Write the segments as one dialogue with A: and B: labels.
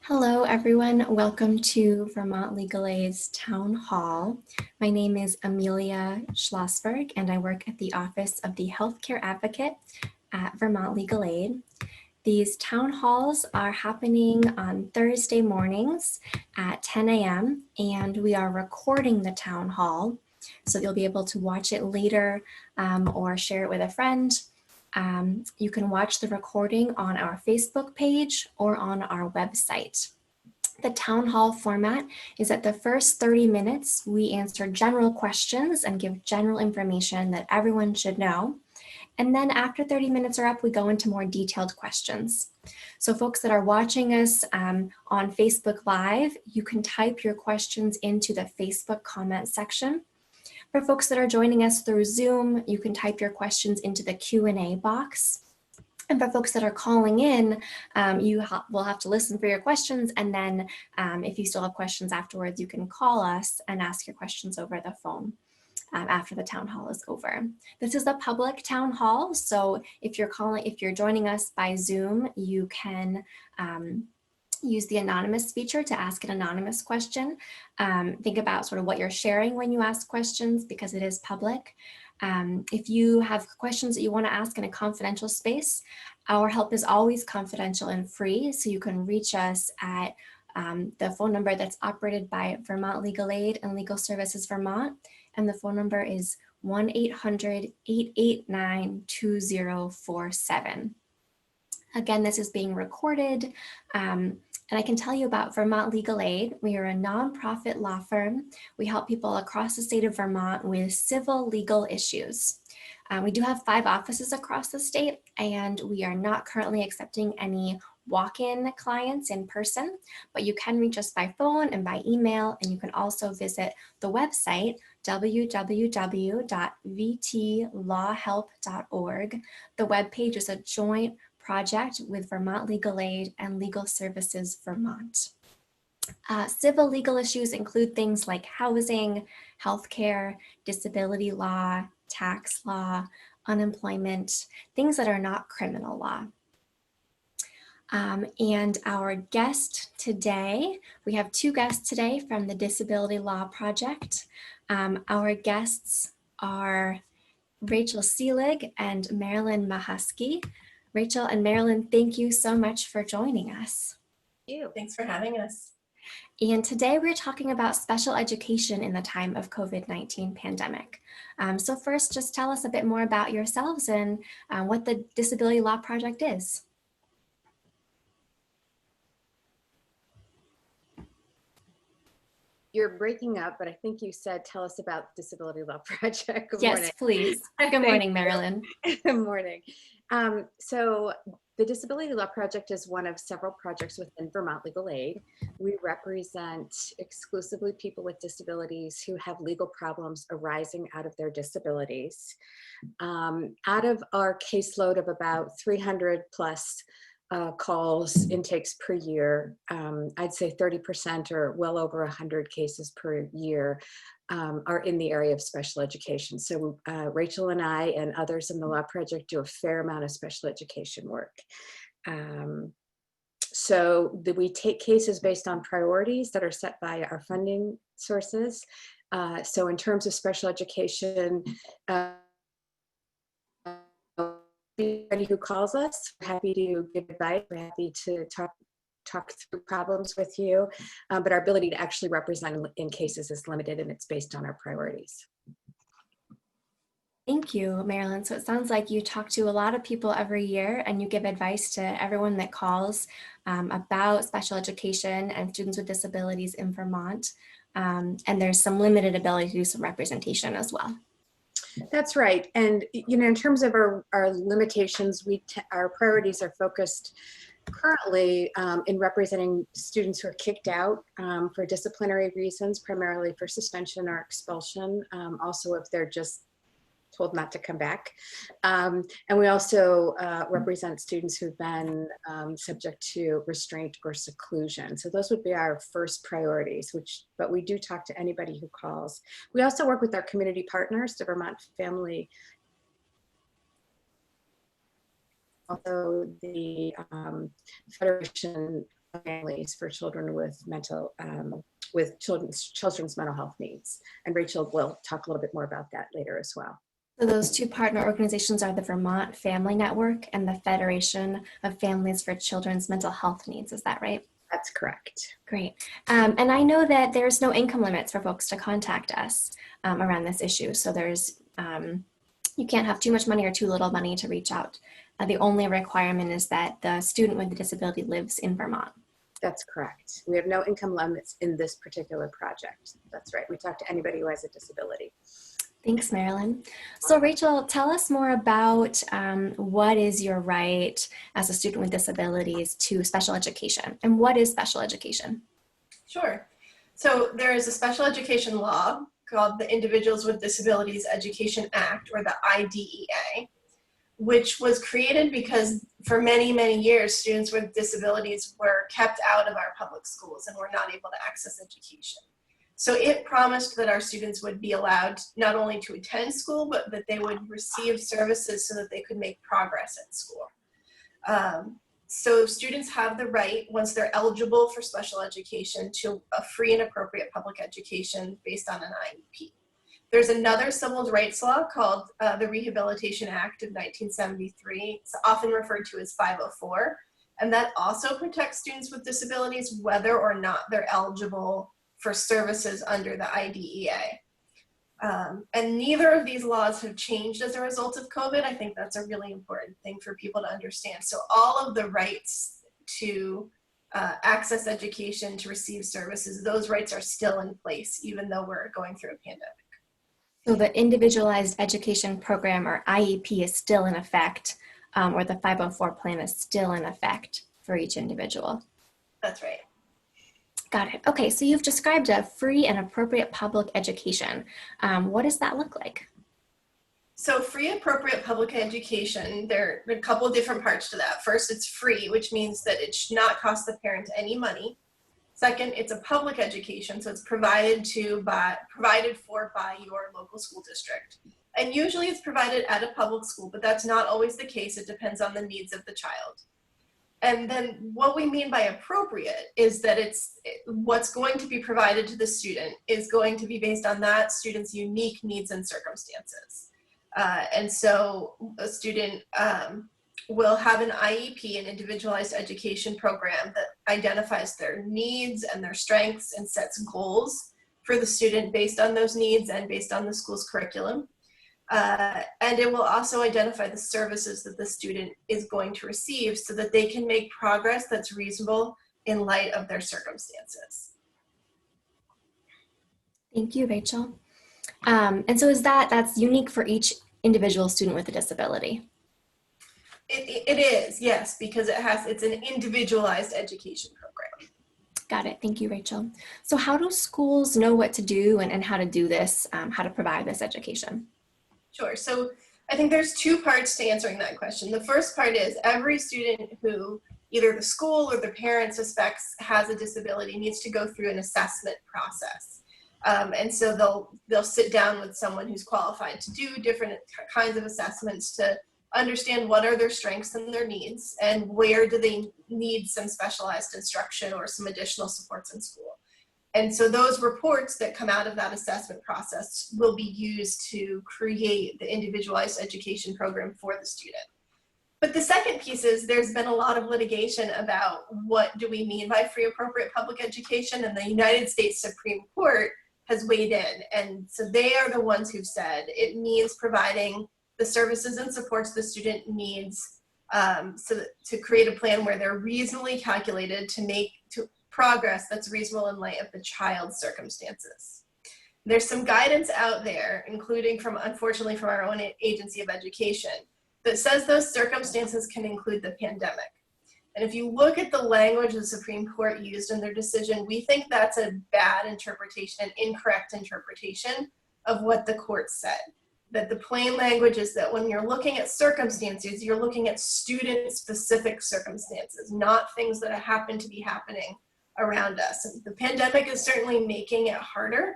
A: Hello, everyone. Welcome to Vermont Legal Aid's Town Hall. My name is Amelia Schlossberg, and I work at the Office of the Healthcare Advocate at Vermont Legal Aid. These town halls are happening on Thursday mornings at 10 a.m., and we are recording the town hall, so you'll be able to watch it later or share it with a friend. You can watch the recording on our Facebook page or on our website. The town hall format is that the first 30 minutes, we answer general questions and give general information that everyone should know. And then after 30 minutes are up, we go into more detailed questions. So folks that are watching us on Facebook Live, you can type your questions into the Facebook comment section. For folks that are joining us through Zoom, you can type your questions into the Q&A box. And for folks that are calling in, you will have to listen for your questions. And then if you still have questions afterwards, you can call us and ask your questions over the phone after the town hall is over. This is a public town hall. So if you're joining us by Zoom, you can use the anonymous feature to ask an anonymous question. Think about sort of what you're sharing when you ask questions because it is public. If you have questions that you want to ask in a confidential space, our help is always confidential and free, so you can reach us at the phone number that's operated by Vermont Legal Aid and Legal Services Vermont, and the phone number is 1-800-889-2047. Again, this is being recorded. And I can tell you about Vermont Legal Aid. We are a nonprofit law firm. We help people across the state of Vermont with civil legal issues. We do have 5 offices across the state, and we are not currently accepting any walk-in clients in person, but you can reach us by phone and by email, and you can also visit the website, www.vtlawhelp.org. The webpage is a joint project with Vermont Legal Aid and Legal Services Vermont. Civil legal issues include things like housing, healthcare, disability law, tax law, unemployment, things that are not criminal law. And our guest today, we have 2 guests today from the Disability Law Project. Our guests are Rachel Seelig and Marilyn Mahusky. Rachel and Marilyn, thank you so much for joining us.
B: Thank you. Thanks for having us.
A: And today we're talking about special education in the time of COVID-19 pandemic. So first, just tell us a bit more about yourselves and what the Disability Law Project is.
B: You're breaking up, but I think you said tell us about Disability Law Project. Good morning.
A: Yes, please. Good morning, Marilyn.
B: Good morning. So the Disability Law Project is one of several projects within Vermont Legal Aid. We represent exclusively people with disabilities who have legal problems arising out of their disabilities. Out of our caseload of about 300 plus calls, intakes per year, I'd say 30% or well over 100 cases per year are in the area of special education. So Rachel and I and others in the Law Project do a fair amount of special education work. So we take cases based on priorities that are set by our funding sources. So in terms of special education, anybody who calls us, we're happy to give advice, we're happy to talk through problems with you, but our ability to actually represent in cases is limited, and it's based on our priorities.
A: Thank you, Marilyn. So it sounds like you talk to a lot of people every year and you give advice to everyone that calls about special education and students with disabilities in Vermont. And there's some limited ability to do some representation as well.
B: That's right. And, you know, in terms of our limitations, our priorities are focused currently in representing students who are kicked out for disciplinary reasons, primarily for suspension or expulsion, also if they're just told not to come back. And we also represent students who've been subject to restraint or seclusion. So those would be our first priorities, but we do talk to anybody who calls. We also work with our community partners, the Vermont Family, also the Federation families for children with children's mental health needs. And Rachel will talk a little bit more about that later as well.
A: So those two partner organizations are the Vermont Family Network and the Federation of Families for Children's Mental Health Needs. Is that right?
B: That's correct.
A: Great. And I know that there's no income limits for folks to contact us around this issue. So there's, you can't have too much money or too little money to reach out. The only requirement is that the student with the disability lives in Vermont.
B: That's correct. We have no income limits in this particular project. That's right. We talk to anybody who has a disability.
A: Thanks, Marilyn. So Rachel, tell us more about what is your right as a student with disabilities to special education, and what is special education?
C: Sure. So there is a special education law called the Individuals with Disabilities Education Act, or the IDEA, which was created because for many, many years, students with disabilities were kept out of our public schools and were not able to access education. So it promised that our students would be allowed not only to attend school, but that they would receive services so that they could make progress at school. So students have the right, once they're eligible for special education, to a free and appropriate public education based on an IEP. There's another civil rights law called the Rehabilitation Act of 1973. It's often referred to as 504. And that also protects students with disabilities whether or not they're eligible for services under the IDEA. And neither of these laws have changed as a result of COVID. I think that's a really important thing for people to understand. So all of the rights to access education, to receive services, those rights are still in place, even though we're going through a pandemic.
A: So the Individualized Education Program, or IEP, is still in effect, or the 504 plan is still in effect for each individual.
C: That's right.
A: Got it. Okay, so you've described a free and appropriate public education. What does that look like?
C: So free appropriate public education, there are a couple of different parts to that. First, it's free, which means that it should not cost the parent any money. Second, it's a public education, so it's provided for by your local school district. And usually it's provided at a public school, but that's not always the case. It depends on the needs of the child. And then what we mean by appropriate is that what's going to be provided to the student is going to be based on that student's unique needs and circumstances. And so a student will have an IEP, an Individualized Education Program, that identifies their needs and their strengths and sets goals for the student based on those needs and based on the school's curriculum. And it will also identify the services that the student is going to receive so that they can make progress that's reasonable in light of their circumstances.
A: Thank you, Rachel. And so that's unique for each individual student with a disability?
C: It is, yes, because it's an individualized education program.
A: Got it. Thank you, Rachel. So how do schools know what to do and how to do this, how to provide this education?
C: Sure. So I think there's two parts to answering that question. The first part is every student who either the school or the parent suspects has a disability needs to go through an assessment process. And so they'll sit down with someone who's qualified to do different kinds of assessments to understand what are their strengths and their needs and where do they need some specialized instruction or some additional supports in school. And so those reports that come out of that assessment process will be used to create the individualized education program for the student. But the second piece is there's been a lot of litigation about what do we mean by free appropriate public education, and the United States Supreme Court has weighed in. And so they are the ones who've said it means providing the services and supports the student needs to create a plan where they're reasonably calculated to make progress that's reasonable in light of the child's circumstances. There's some guidance out there, including unfortunately from our own agency of education, that says those circumstances can include the pandemic. And if you look at the language the Supreme Court used in their decision, we think that's a bad interpretation, an incorrect interpretation of what the court said. That the plain language is that when you're looking at circumstances, you're looking at student-specific circumstances, not things that happen to be happening around us. And the pandemic is certainly making it harder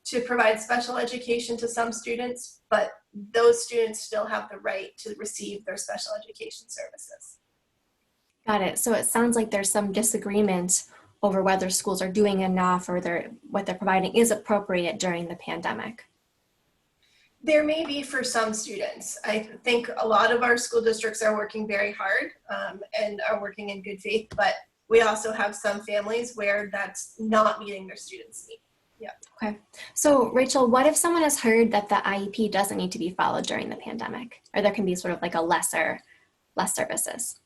C: to provide special education to some students, but those students still have the right to receive their special education services.
A: Got it. So it sounds like there's some disagreement over whether schools are doing enough or what they're providing is appropriate during the pandemic.
C: There may be for some students. I think a lot of our school districts are working very hard and are working in good faith, but we also have some families where that's not meeting their students' needs. Yeah.
A: Okay. So Rachel, what if someone has heard that the IEP doesn't need to be followed during the pandemic, or there can be sort of like less services?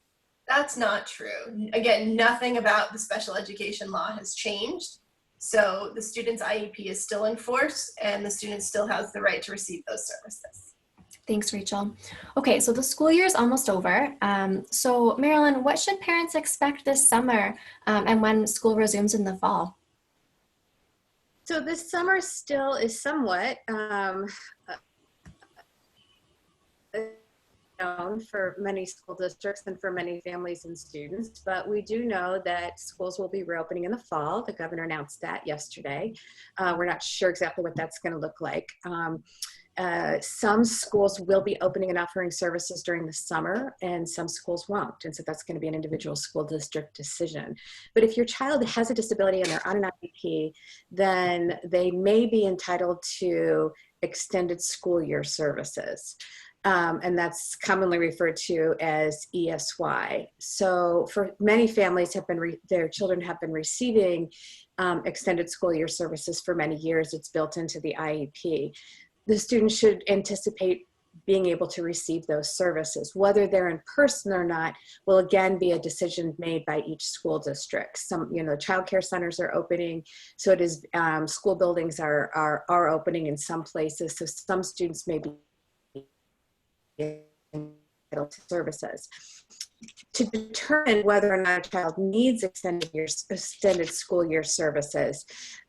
C: That's not true. Again, nothing about the special education law has changed. So the student's IEP is still in force and the student still has the right to receive those services.
A: Thanks, Rachel. Okay, so the school year is almost over. So Marilyn, what should parents expect this summer and when school resumes in the fall?
B: So this summer still is somewhat known for many school districts and for many families and students, but we do know that schools will be reopening in the fall. The governor announced that yesterday. We're not sure exactly what that's going to look like. Some schools will be opening and offering services during the summer, and some schools won't. And so that's going to be an individual school district decision. But if your child has a disability and they're on an IEP, then they may be entitled to extended school year services. And that's commonly referred to as ESY. So for many families their children have been receiving extended school year services for many years. It's built into the IEP. The students should anticipate being able to receive those services. Whether they're in person or not will again be a decision made by each school district. Some, child care centers are opening, so it is school buildings are opening in some places. So some students may be entitled to services. To determine whether or not a child needs extended school year services,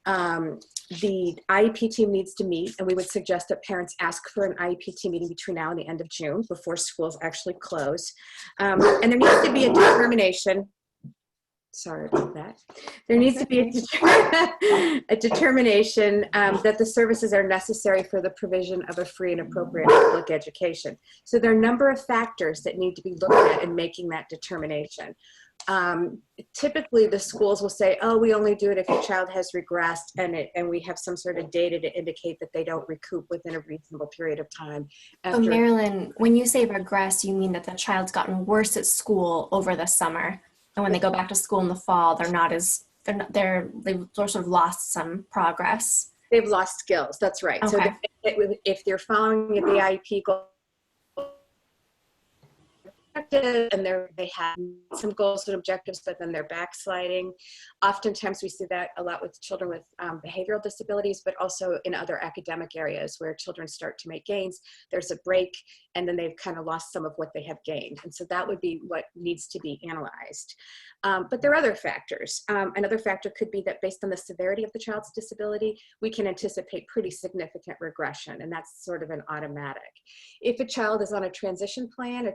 B: the IEP team needs to meet, and we would suggest that parents ask for an IEP team meeting between now and the end of June before schools actually close. And there needs to be a determination. Sorry about that. There needs to be a determination that the services are necessary for the provision of a free and appropriate public education. So there are a number of factors that need to be looked at in making that determination. Typically the schools will say, oh, we only do it if your child has regressed and we have some sort of data to indicate that they don't recoup within a reasonable period of time.
A: So Marilyn, when you say regress, you mean that the child's gotten worse at school over the summer, and when they go back to school in the fall, they've sort of lost some progress.
B: They've lost skills. That's right.
A: Okay.
B: So if they're following the IEP goal and they have some goals and objectives, but then they're backsliding. Oftentimes we see that a lot with children with behavioral disabilities, but also in other academic areas where children start to make gains. There's a break, and then they've kind of lost some of what they have gained. And so that would be what needs to be analyzed. But there are other factors. Another factor could be that based on the severity of the child's disability, we can anticipate pretty significant regression, and that's sort of an automatic. If a child is on a transition plan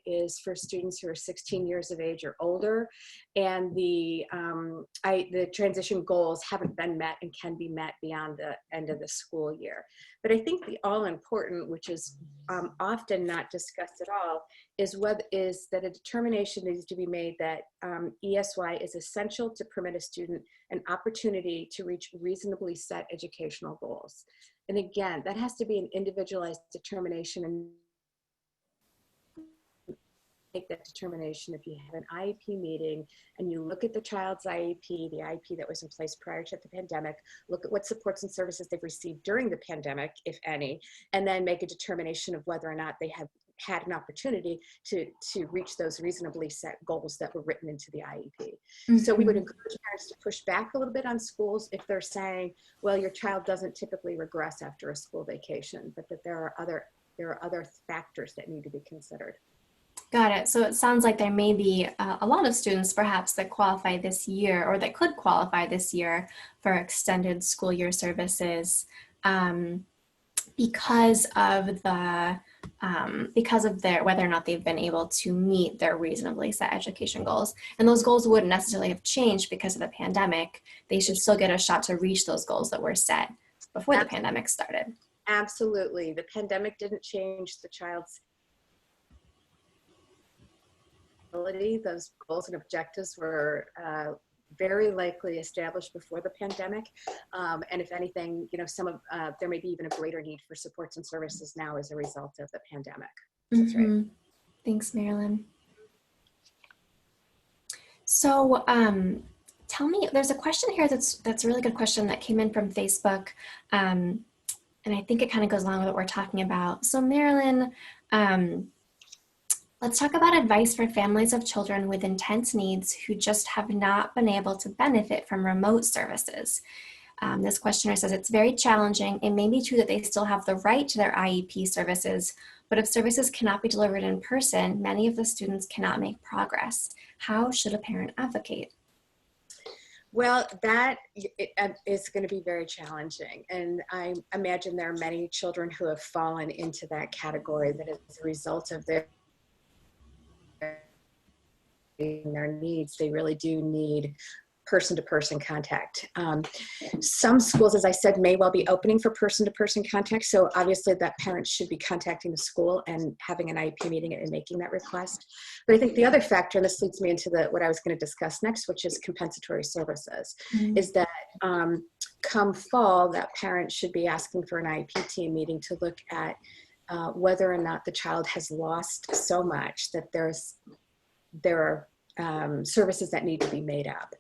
B: is for students who are 16 years of age or older, and the transition goals haven't been met and can be met beyond the end of the school year. But I think the all-important, which is often not discussed at all, is that a determination needs to be made that ESY is essential to permit a student an opportunity to reach reasonably set educational goals. And again, that has to be an individualized determination, and make that determination if you have an IEP meeting and you look at the child's IEP, the IEP that was in place prior to the pandemic, look at what supports and services they've received during the pandemic, if any, and then make a determination of whether or not they have had an opportunity to reach those reasonably set goals that were written into the IEP. Mm-hmm. So we would encourage parents to push back a little bit on schools if they're saying, well, your child doesn't typically regress after a school vacation, but that there are other factors that need to be considered.
A: Got it. So it sounds like there may be a lot of students perhaps that qualify this year, or that could qualify this year for extended school year services because of their whether or not they've been able to meet their reasonably set education goals. And those goals wouldn't necessarily have changed because of the pandemic. They should still get a shot to reach those goals that were set before the pandemic started.
B: Absolutely. The pandemic didn't change the child's disability. Those goals and objectives were very likely established before the pandemic. And if anything, you know, there may be even a greater need for supports and services now as a result of the pandemic. That's right.
A: Thanks, Marilyn. So tell me, there's a question here that's a really good question that came in from Facebook. And I think it kind of goes along with what we're talking about. So Marilyn, let's talk about advice for families of children with intense needs who just have not been able to benefit from remote services. This questioner says it's very challenging. It may be true that they still have the right to their IEP services, but if services cannot be delivered in person, many of the students cannot make progress. How should a parent advocate?
B: Well, that is going to be very challenging. And I imagine there are many children who have fallen into that category that as a result of their needs, they really do need person-to-person contact. Some schools, as I said, may well be opening for person-to-person contact. So obviously that parent should be contacting the school and having an IEP meeting and making that request. But I think the other factor, and this leads me into what I was going to discuss next, which is compensatory services, is that come fall, that parent should be asking for an IEP team meeting to look at whether or not the child has lost so much that there are services that need to be made up.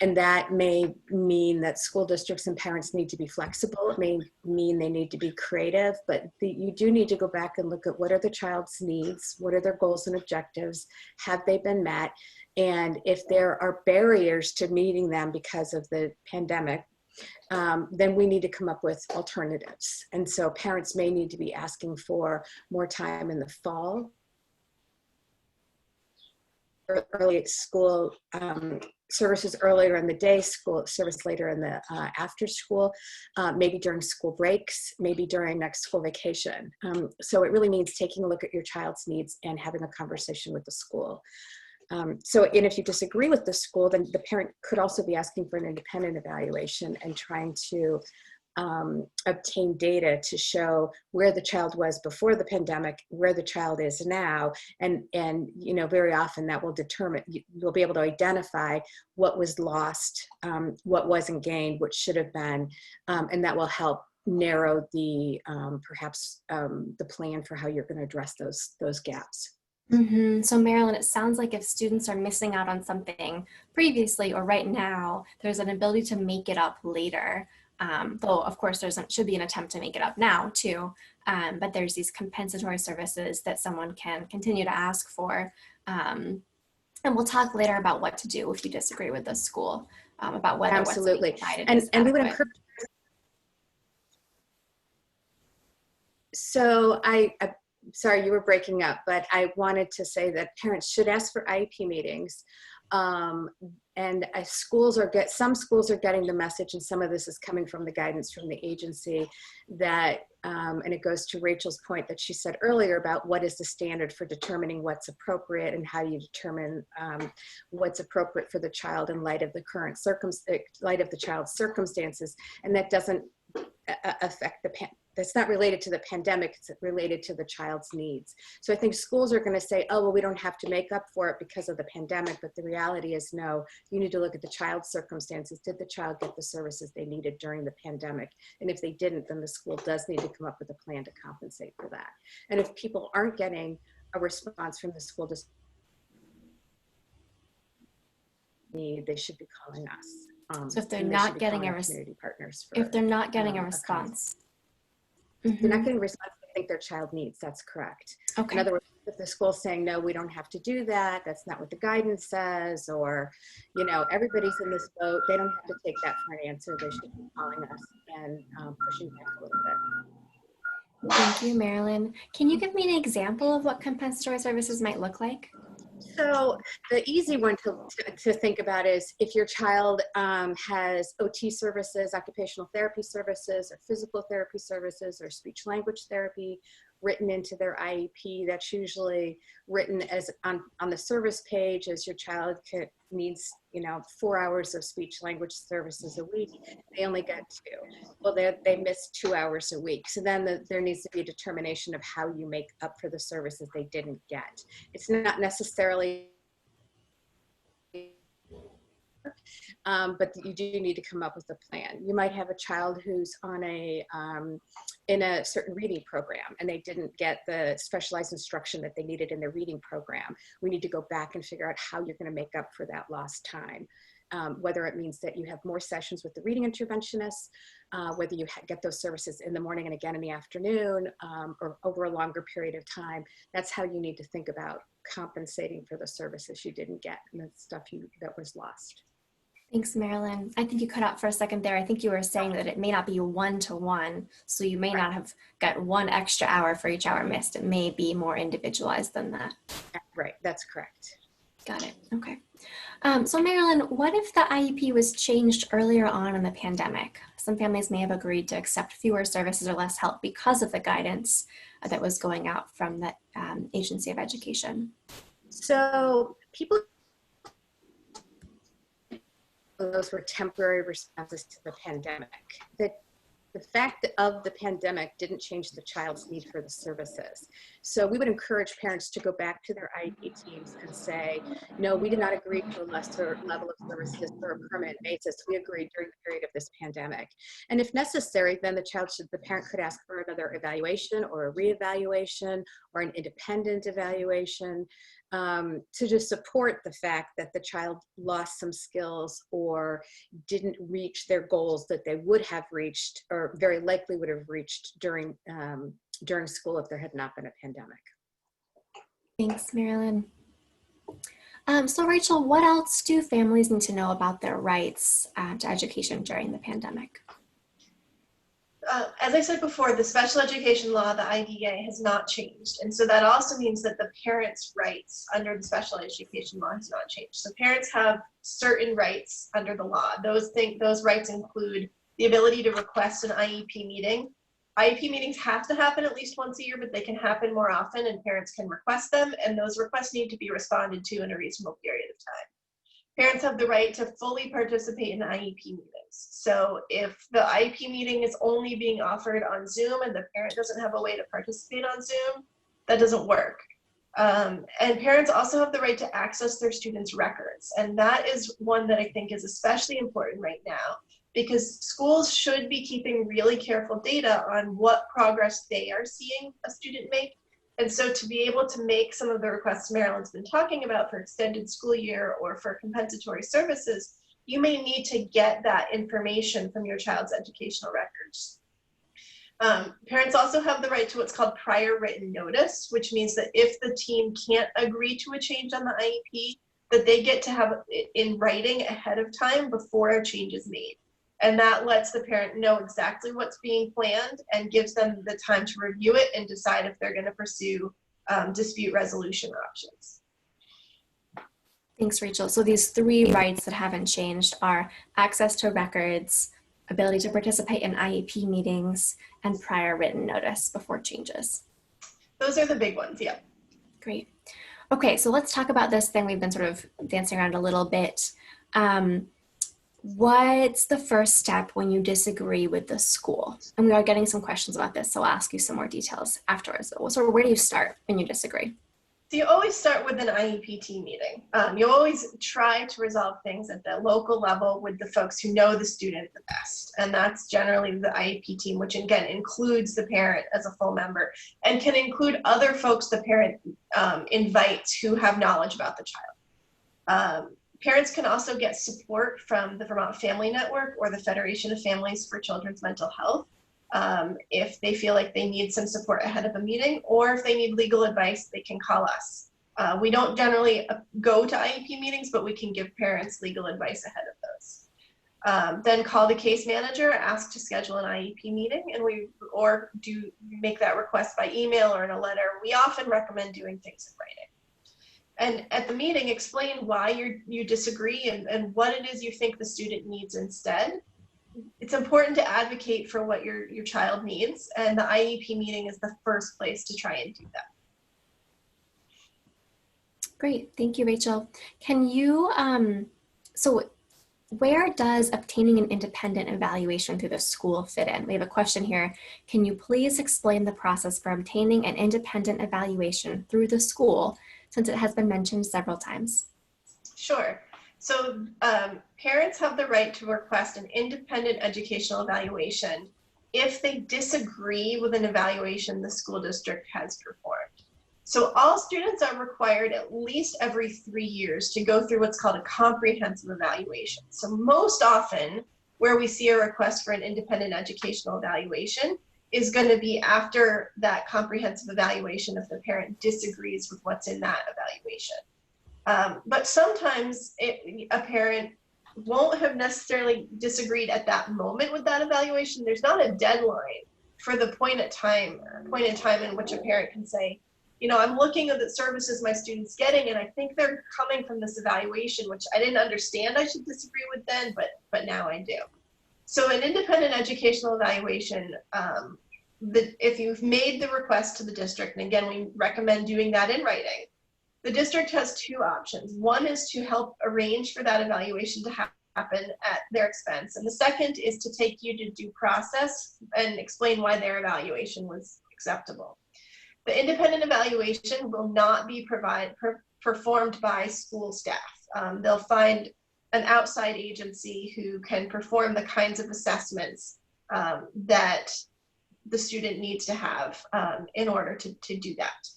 B: And that may mean that school districts and parents need to be flexible. It may mean they need to be creative, but you do need to go back and look at what are the child's needs, what are their goals and objectives, have they been met, and if there are barriers to meeting them because of the pandemic, then we need to come up with alternatives. And so parents may need to be asking for more time in the fall, early school services earlier in the day, school service later in the after school, maybe during school breaks, maybe during next school vacation. So it really means taking a look at your child's needs and having a conversation with the school. And if you disagree with the school, then the parent could also be asking for an independent evaluation and trying to obtain data to show where the child was before the pandemic, where the child is now, and you know, very often that will determine, you'll be able to identify what was lost, what wasn't gained, what should have been, and that will help narrow the perhaps the plan for how you're going to address those gaps.
A: So Marilyn, it sounds like if students are missing out on something previously or right now, there's an ability to make it up later. Though of course should be an attempt to make it up now too, but there's these compensatory services that someone can continue to ask for. And we'll talk later about what to do if you disagree with the school, about whether
B: absolutely
A: what's being provided
B: and
A: is
B: we would
A: adequate.
B: encourage. So sorry, you were breaking up, but I wanted to say that parents should ask for IEP meetings. And some schools are getting the message, and some of this is coming from the guidance from the agency, that, and it goes to Rachel's point that she said earlier about what is the standard for determining what's appropriate and how you determine what's appropriate for the child in light of the child's circumstances, and that doesn't affect that's not related to the pandemic, it's related to the child's needs. So I think schools are going to say, oh, well, we don't have to make up for it because of the pandemic, but the reality is no, you need to look at the child's circumstances. Did the child get the services they needed during the pandemic? And if they didn't, then the school does need to come up with a plan to compensate for that. And if people aren't getting a response from the school district, they should be calling us.
A: So if they're not getting a response, if they're not getting a response,
B: if they're not getting a response they think their child needs, that's correct.
A: Okay.
B: In other words, if the school's saying, no, we don't have to do that, that's not what the guidance says, or, you know, everybody's in this boat, they don't have to take that for an answer. They should be calling us and pushing back a little bit.
A: Thank you, Marilyn. Can you give me an example of what compensatory services might look like?
B: So the easy one to think about is if your child has OT services, occupational therapy services, or physical therapy services, or speech language therapy written into their IEP, that's usually written as on the service page as your child needs, 4 hours of speech language services a week, they only get 2. Well, they miss 2 hours a week. So then there needs to be a determination of how you make up for the services they didn't get. It's not necessarily but you do need to come up with a plan. You might have a child who's on in a certain reading program and they didn't get the specialized instruction that they needed in their reading program. We need to go back and figure out how you're going to make up for that lost time. Whether it means that you have more sessions with the reading interventionists, whether you get those services in the morning and again in the afternoon, or over a longer period of time. That's how you need to think about compensating for the services you didn't get and the stuff that was lost.
A: Thanks, Marilyn. I think you cut out for a second there. I think you were saying that it may not be one-to-one, so you may not have got 1 extra hour for each hour missed. It may be more individualized than that.
B: Right, that's correct.
A: Got it. Okay. So Marilyn, what if the IEP was changed earlier on in the pandemic? Some families may have agreed to accept fewer services or less help because of the guidance that was going out from the Agency of Education.
B: So those were temporary responses to the pandemic. The fact of the pandemic didn't change the child's need for the services. So we would encourage parents to go back to their IEP teams and say, no, we did not agree to a lesser level of services for a permanent basis. We agreed during the period of this pandemic. And if necessary, then the parent could ask for another evaluation or a reevaluation or an independent evaluation to just support the fact that the child lost some skills or didn't reach their goals that they would have reached or very likely would have reached during school if there had not been a pandemic.
A: Thanks, Marilyn. So Rachel, what else do families need to know about their rights to education during the pandemic?
C: As I said before, the special education law, the IDEA, has not changed. And so that also means that the parents' rights under the special education law has not changed. So parents have certain rights under the law. Those rights include the ability to request an IEP meeting. IEP meetings have to happen at least once a year, but they can happen more often and parents can request them. And those requests need to be responded to in a reasonable period of time. Parents have the right to fully participate in IEP meetings. So if the IEP meeting is only being offered on Zoom and the parent doesn't have a way to participate on Zoom, that doesn't work. And parents also have the right to access their students' records. And that is one that I think is especially important right now because schools should be keeping really careful data on what progress they are seeing a student make. And so to be able to make some of the requests Marilyn's been talking about for extended school year or for compensatory services, you may need to get that information from your child's educational records. Parents also have the right to what's called prior written notice, which means that if the team can't agree to a change on the IEP, that they get to have it in writing ahead of time before a change is made. And that lets the parent know exactly what's being planned and gives them the time to review it and decide if they're going to pursue dispute resolution options.
A: Thanks, Rachel. So these 3 rights that haven't changed are access to records, ability to participate in IEP meetings, and prior written notice before changes.
C: Those are the big ones, yeah.
A: Great. Okay, so let's talk about this thing we've been sort of dancing around a little bit. What's the first step when you disagree with the school? And we are getting some questions about this, so I'll ask you some more details afterwards. So where do you start when you disagree?
C: So you always start with an IEP team meeting. You always try to resolve things at the local level with the folks who know the student the best. And that's generally the IEP team, which again includes the parent as a full member and can include other folks the parent invites who have knowledge about the child. Parents can also get support from the Vermont Family Network or the Federation of Families for Children's Mental Health if they feel like they need some support ahead of a meeting, or if they need legal advice, they can call us. We don't generally go to IEP meetings, but we can give parents legal advice ahead of those. Then call the case manager, ask to schedule an IEP meeting, and or do make that request by email or in a letter. We often recommend doing things in writing. And at the meeting, explain why you disagree and what it is you think the student needs instead. It's important to advocate for what your child needs, and the IEP meeting is the first place to try and do that.
A: Great, thank you, Rachel. Can you, so where does obtaining an independent evaluation through the school fit in? We have a question here. Can you please explain the process for obtaining an independent evaluation through the school, since it has been mentioned several times?
C: Sure. So parents have the right to request an independent educational evaluation if they disagree with an evaluation the school district has performed. So all students are required at least every 3 years to go through what's called a comprehensive evaluation. So most often where we see a request for an independent educational evaluation is going to be after that comprehensive evaluation if the parent disagrees with what's in that evaluation. But sometimes a parent won't have necessarily disagreed at that moment with that evaluation. There's not a deadline for the point in time in which a parent can say, you know, I'm looking at the services my student's getting, and I think they're coming from this evaluation, which I didn't understand I should disagree with then, but now I do. So an independent educational evaluation, if you've made the request to the district, and again, we recommend doing that in writing, the district has two options. One is to help arrange for that evaluation to happen at their expense. And the second is to take you to due process and explain why their evaluation was acceptable. The independent evaluation will not be performed by school staff. They'll find an outside agency who can perform the kinds of assessments that the student needs to have in order to do that.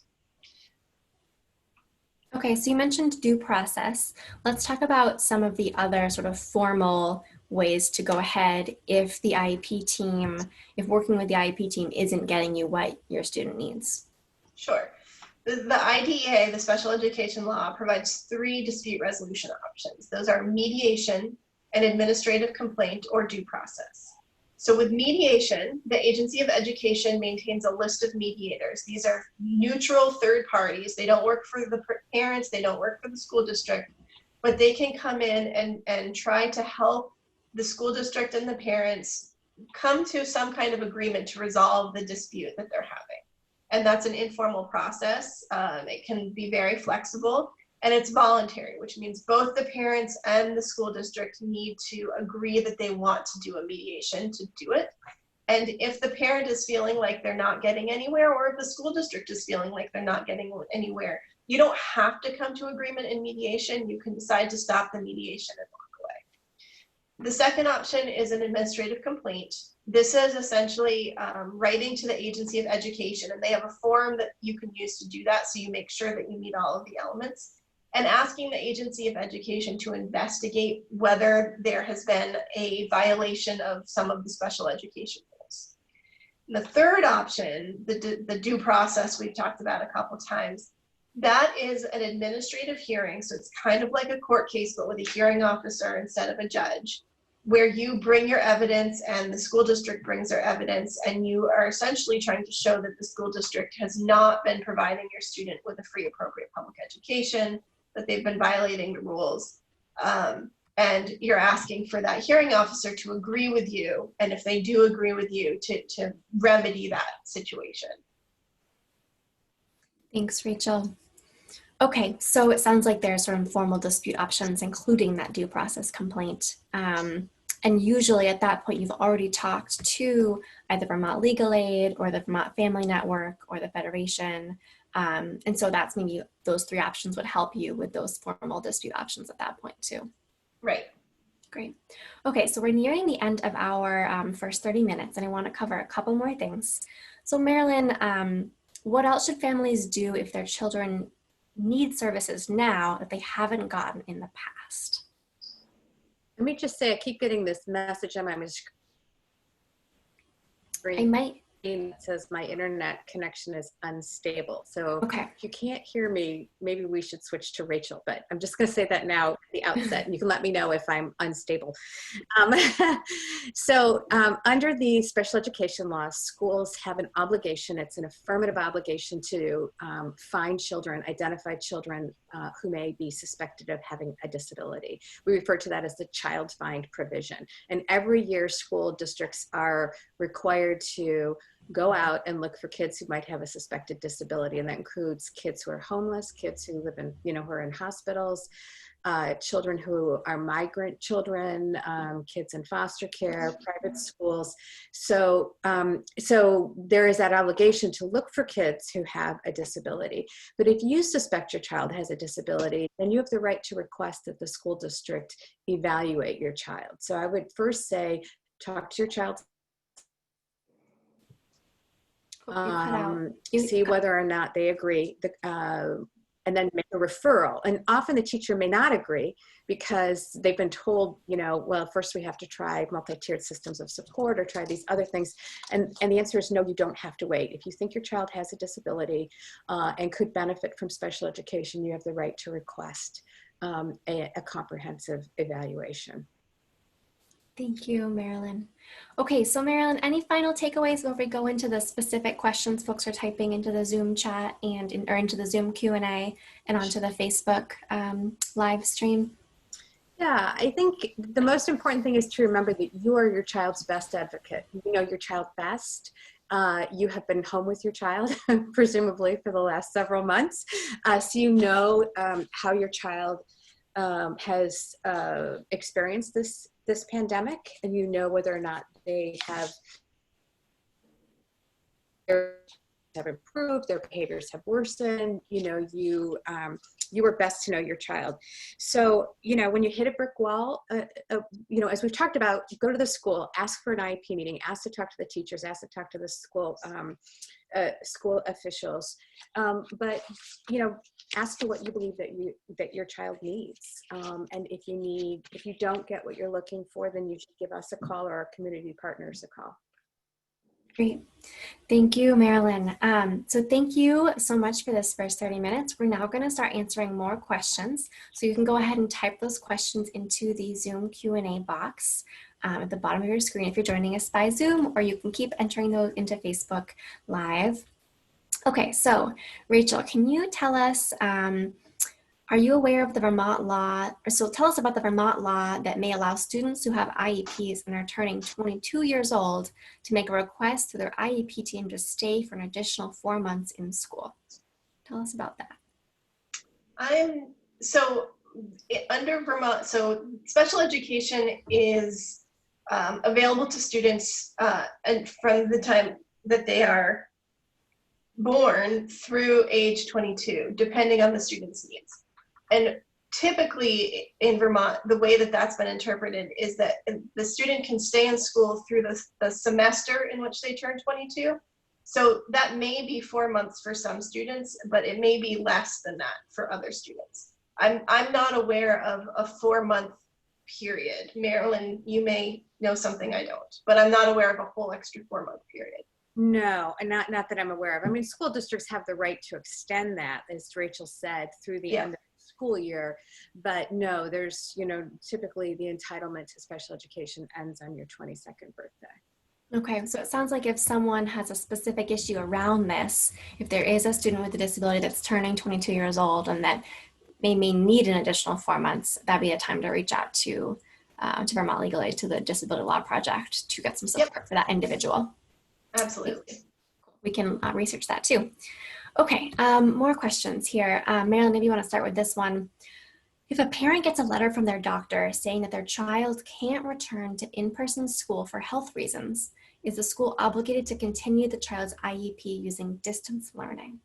A: Okay, so you mentioned due process. Let's talk about some of the other sort of formal ways to go ahead if the IEP team, if working with the IEP team isn't getting you what your student needs.
C: Sure. The IDEA, the special education law, provides 3 dispute resolution options. Those are mediation, an administrative complaint, or due process. So with mediation, the Agency of Education maintains a list of mediators. These are neutral third parties. They don't work for the parents, they don't work for the school district, but they can come in and try to help the school district and the parents come to some kind of agreement to resolve the dispute that they're having. And that's an informal process. It can be very flexible, and it's voluntary, which means both the parents and the school district need to agree that they want to do a mediation to do it. And if the parent is feeling like they're not getting anywhere, or if the school district is feeling like they're not getting anywhere, you don't have to come to agreement in mediation. You can decide to stop the mediation and walk away. The second option is an administrative complaint. This is essentially writing to the Agency of Education, and they have a form that you can use to do that, so you make sure that you meet all of the elements, and asking the Agency of Education to investigate whether there has been a violation of some of the special education rules. And the third option, the due process we've talked about a couple times, that is an administrative hearing, so it's kind of like a court case, but with a hearing officer instead of a judge, where you bring your evidence and the school district brings their evidence, and you are essentially trying to show that the school district has not been providing your student with a free, appropriate public education, that they've been violating the rules. And you're asking for that hearing officer to agree with you, and if they do agree with you, to remedy that situation.
A: Thanks, Rachel. Okay, so it sounds like there's sort of formal dispute options, including that due process complaint. And usually at that point, you've already talked to either Vermont Legal Aid or the Vermont Family Network or the Federation. And so that's maybe those 3 options would help you with those formal dispute options at that point too.
C: Right.
A: Great. Okay, so we're nearing the end of our first 30 minutes, and I want to cover a couple more things. So Marilyn, what else should families do if their children need services now that they haven't gotten in the past?
B: Let me just say, I keep getting this message on my screen.
A: I might.
B: That says my internet connection is unstable. So
A: Okay.
B: if you can't hear me, maybe we should switch to Rachel, but I'm just going to say that now at the outset, and you can let me know if I'm unstable. Under the special education law, schools have an obligation, it's an affirmative obligation to find children, identify children who may be suspected of having a disability. We refer to that as the child find provision. And every year school districts are required to go out and look for kids who might have a suspected disability. And that includes kids who are homeless, kids who live in, who are in hospitals, children who are migrant children, kids in foster care, private schools. So, so there is that obligation to look for kids who have a disability. But if you suspect your child has a disability, then you have the right to request that the school district evaluate your child. So I would first say, talk to your child. See whether or not they agree, and then make a referral. And often the teacher may not agree because they've been told, well, first we have to try multi-tiered systems of support or try these other things. And the answer is no, you don't have to wait. If you think your child has a disability and could benefit from special education, you have the right to request a comprehensive evaluation.
A: Thank you, Marilyn. Okay, so Marilyn, any final takeaways before we go into the specific questions folks are typing into the Zoom chat and or into the Zoom Q&A and onto the Facebook live stream?
B: Yeah, I think the most important thing is to remember that you are your child's best advocate. You know your child best. You have been home with your child, presumably for the last several months. So you know how your child has experienced this pandemic, and you know whether or not they have improved, their behaviors have worsened. You are best to know your child. So when you hit a brick wall, as we've talked about, go to the school, ask for an IEP meeting, ask to talk to the teachers, ask to talk to the school school officials, but ask for what you believe that your child needs, and if you don't get what you're looking for, then you should give us a call or our community partners a call.
A: Great. Thank you, Marilyn. So thank you so much for this first 30 minutes. We're now going to start answering more questions. So you can go ahead and type those questions into the Zoom Q&A box at the bottom of your screen if you're joining us by Zoom, or you can keep entering those into Facebook Live. Okay, so Rachel, can you tell us, are you aware of the Vermont law? So tell us about the Vermont law that may allow students who have IEPs and are turning 22 years old to make a request to their IEP team to stay for an additional 4 months in school. Tell us about that.
C: Under Vermont, so special education is available to students and from the time that they are born through age 22, depending on the student's needs. And typically in Vermont, the way that that's been interpreted is that the student can stay in school through the semester in which they turn 22. So that may be 4 months for some students, but it may be less than that for other students. I'm not aware of a 4-month period. Marilyn, you may know something I don't, but I'm not aware of a whole extra 4-month period.
B: No, and not that I'm aware of. I mean, school districts have the right to extend that, as Rachel said, through the end of the school year. But no, there's, typically the entitlement to special education ends on your 22nd birthday.
A: Okay, so it sounds like if someone has a specific issue around this, if there is a student with a disability that's turning 22 years old and that they may need an additional 4 months, that'd be a time to reach out to Vermont Legal Aid, to the Disability Law Project, to get some support for that individual.
C: Absolutely.
A: We can research that too. Okay, more questions here. Marilyn, maybe you want to start with this one. If a parent gets a letter from their doctor saying that their child can't return to in-person school for health reasons, is the school obligated to continue the child's IEP using distance learning?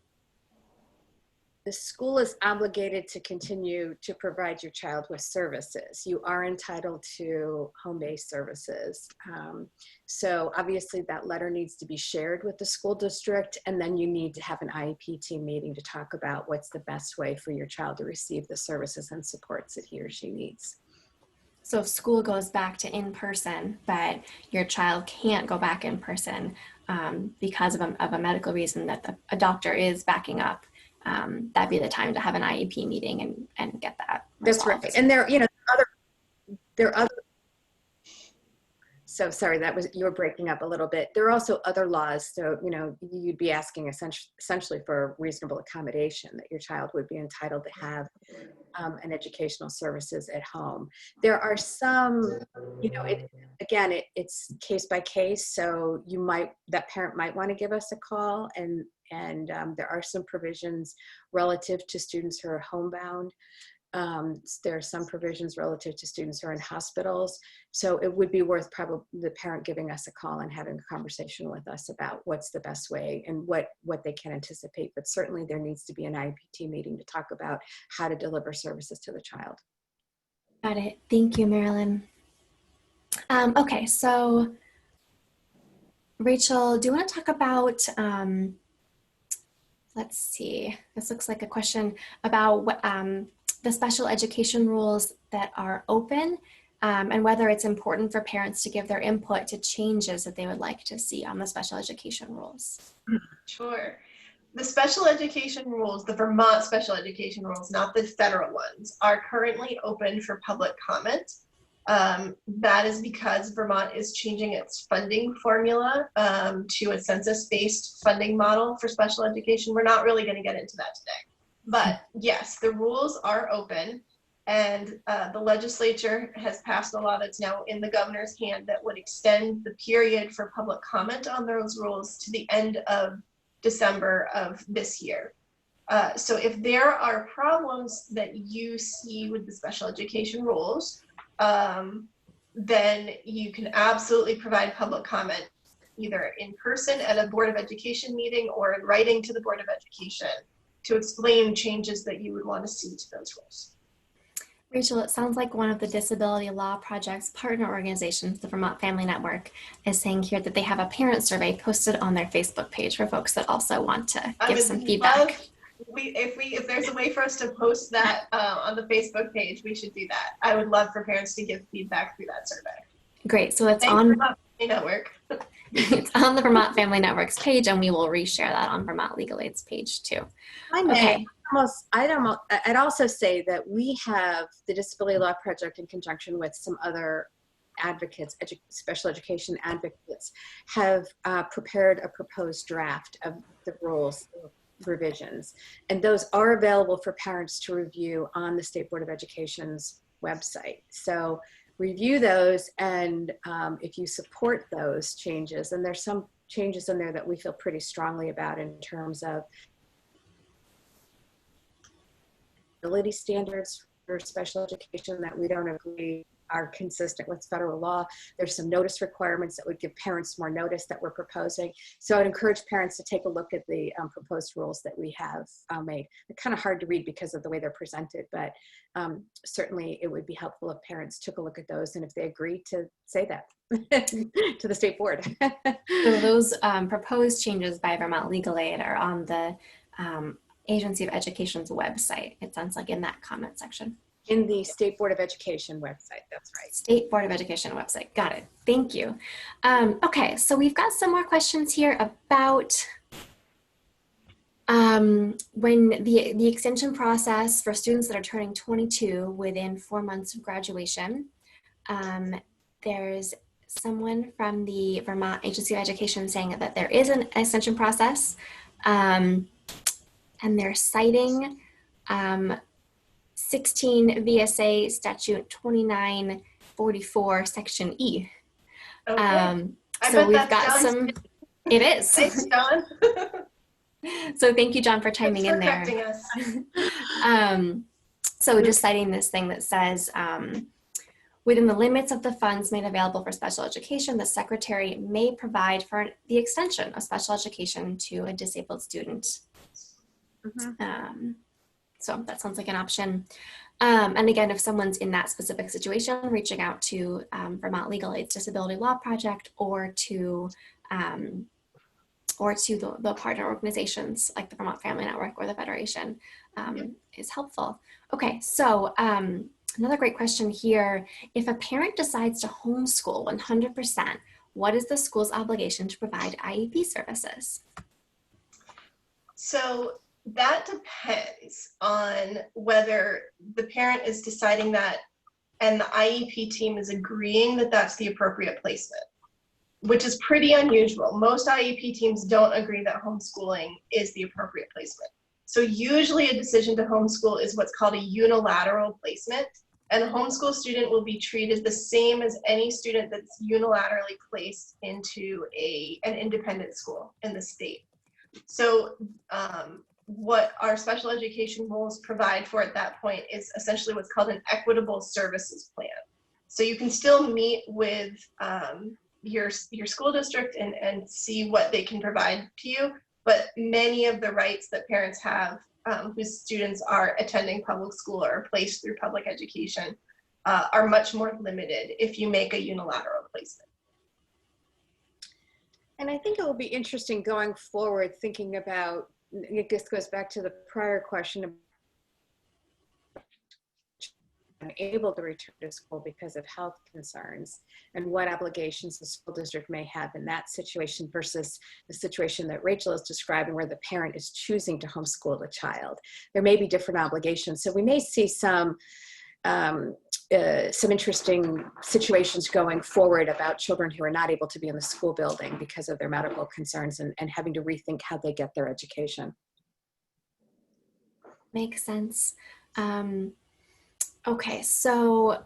B: The school is obligated to continue to provide your child with services. You are entitled to home-based services. So obviously that letter needs to be shared with the school district, and then you need to have an IEP team meeting to talk about what's the best way for your child to receive the services and supports that he or she needs.
A: So if school goes back to in-person, but your child can't go back in person because of a medical reason that a doctor is backing up, that'd be the time to have an IEP meeting and get that resolved.
B: That's right. And there are other So sorry, you were breaking up a little bit. There are also other laws. So, you know, you'd be asking essentially for reasonable accommodation, that your child would be entitled to have an educational services at home. There are some, you know, it's case by case. So that parent might want to give us a call, and there are some provisions relative to students who are homebound. There are some provisions relative to students who are in hospitals. So it would be worth probably the parent giving us a call and having a conversation with us about what's the best way and what they can anticipate. But certainly there needs to be an IEP team meeting to talk about how to deliver services to the child.
A: Got it. Thank you, Marilyn. Okay, so Rachel, do you want to talk about, let's see, this looks like a question about what, the special education rules that are open, and whether it's important for parents to give their input to changes that they would like to see on the special education rules.
C: Sure. The special education rules, the Vermont special education rules, not the federal ones, are currently open for public comment. That is because Vermont is changing its funding formula to a census-based funding model for special education. We're not really going to get into that today. But yes, the rules are open, and the legislature has passed a law that's now in the governor's hand that would extend the period for public comment on those rules to the end of December of this year. So if there are problems that you see with the special education rules, then you can absolutely provide public comment either in person at a Board of Education meeting or in writing to the Board of Education to explain changes that you would want to see to those rules.
A: Rachel, it sounds like one of the Disability Law Project's partner organizations, the Vermont Family Network, is saying here that they have a parent survey posted on their Facebook page for folks that also want to give some feedback.
C: If there's a way for us to post that on the Facebook page, we should do that. I would love for parents to give feedback through that survey.
A: Great. So it's on Vermont Family Network. It's on the Vermont Family Network's page, and we will reshare that on Vermont Legal Aid's page too.
B: Okay. I'd also say that we have the Disability Law Project in conjunction with some other advocates, special education advocates, have prepared a proposed draft of the rules revisions, and those are available for parents to review on the State Board of Education's website. So review those, and if you support those changes, and there's some changes in there that we feel pretty strongly about in terms of ability standards for special education that we don't agree are consistent with federal law. There's some notice requirements that would give parents more notice that we're proposing. So I'd encourage parents to take a look at the proposed rules that we have made. They're kind of hard to read because of the way they're presented, but certainly it would be helpful if parents took a look at those and if they agree to say that to the state board.
A: So those proposed changes by Vermont Legal Aid are on the Agency of Education's website. It sounds like in that comment section.
B: In the State Board of Education website, that's right. State
A: Board of Education website, got it, thank you. Okay, so we've got some more questions here about when the extension process for students that are turning 22 within 4 months of graduation. There's someone from the Vermont Agency of Education saying that there is an extension process, and they're citing 16 VSA statute 2944 section E.
C: Okay.
A: So we've got some, it is.
C: Thanks, John.
A: So thank you, John, for chiming in there. So just citing this thing that says, within the limits of the funds made available for special education, the secretary may provide for the extension of special education to a disabled student. Mm-hmm. So that sounds like an option. And again, if someone's in that specific situation, reaching out to Vermont Legal Aid's Disability Law Project or to the partner organizations like the Vermont Family Network or the Federation is helpful. Okay, so another great question here. If a parent decides to homeschool 100%, what is the school's obligation to provide IEP services?
C: So that depends on whether the parent is deciding that and the IEP team is agreeing that that's the appropriate placement, which is pretty unusual. Most IEP teams don't agree that homeschooling is the appropriate placement. So usually a decision to homeschool is what's called a unilateral placement, and a homeschool student will be treated the same as any student that's unilaterally placed into an independent school in the state. So what our special education rules provide for at that point is essentially what's called an equitable services plan. So you can still meet with your school district and see what they can provide to you, but many of the rights that parents have whose students are attending public school or placed through public education are much more limited if you make a unilateral placement.
B: And I think it will be interesting going forward, thinking about, it just goes back to the prior question of unable to return to school because of health concerns, and what obligations the school district may have in that situation versus the situation that Rachel is describing where the parent is choosing to homeschool the child. There may be different obligations. So we may see some interesting situations going forward about children who are not able to be in the school building because of their medical concerns and having to rethink how they get their education.
A: Makes sense. Okay, so,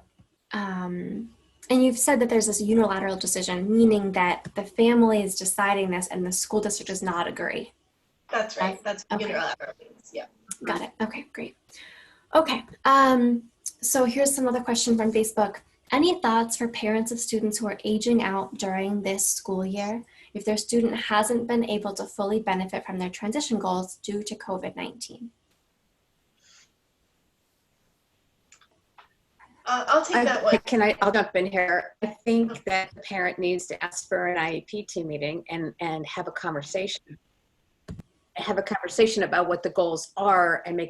A: and you've said that there's this unilateral decision, meaning that the family is deciding this and the school district does not agree.
C: That's right. That's what
A: okay.
C: unilateral means. Yeah.
A: Got it. Okay, great. Okay, so here's some other question from Facebook. Any thoughts for parents of students who are aging out during this school year if their student hasn't been able to fully benefit from their transition goals due to COVID-19?
C: I'll take that one.
B: I'll jump in here. I think that the parent needs to ask for an IEP team meeting and have a conversation. Have a conversation about what the goals are and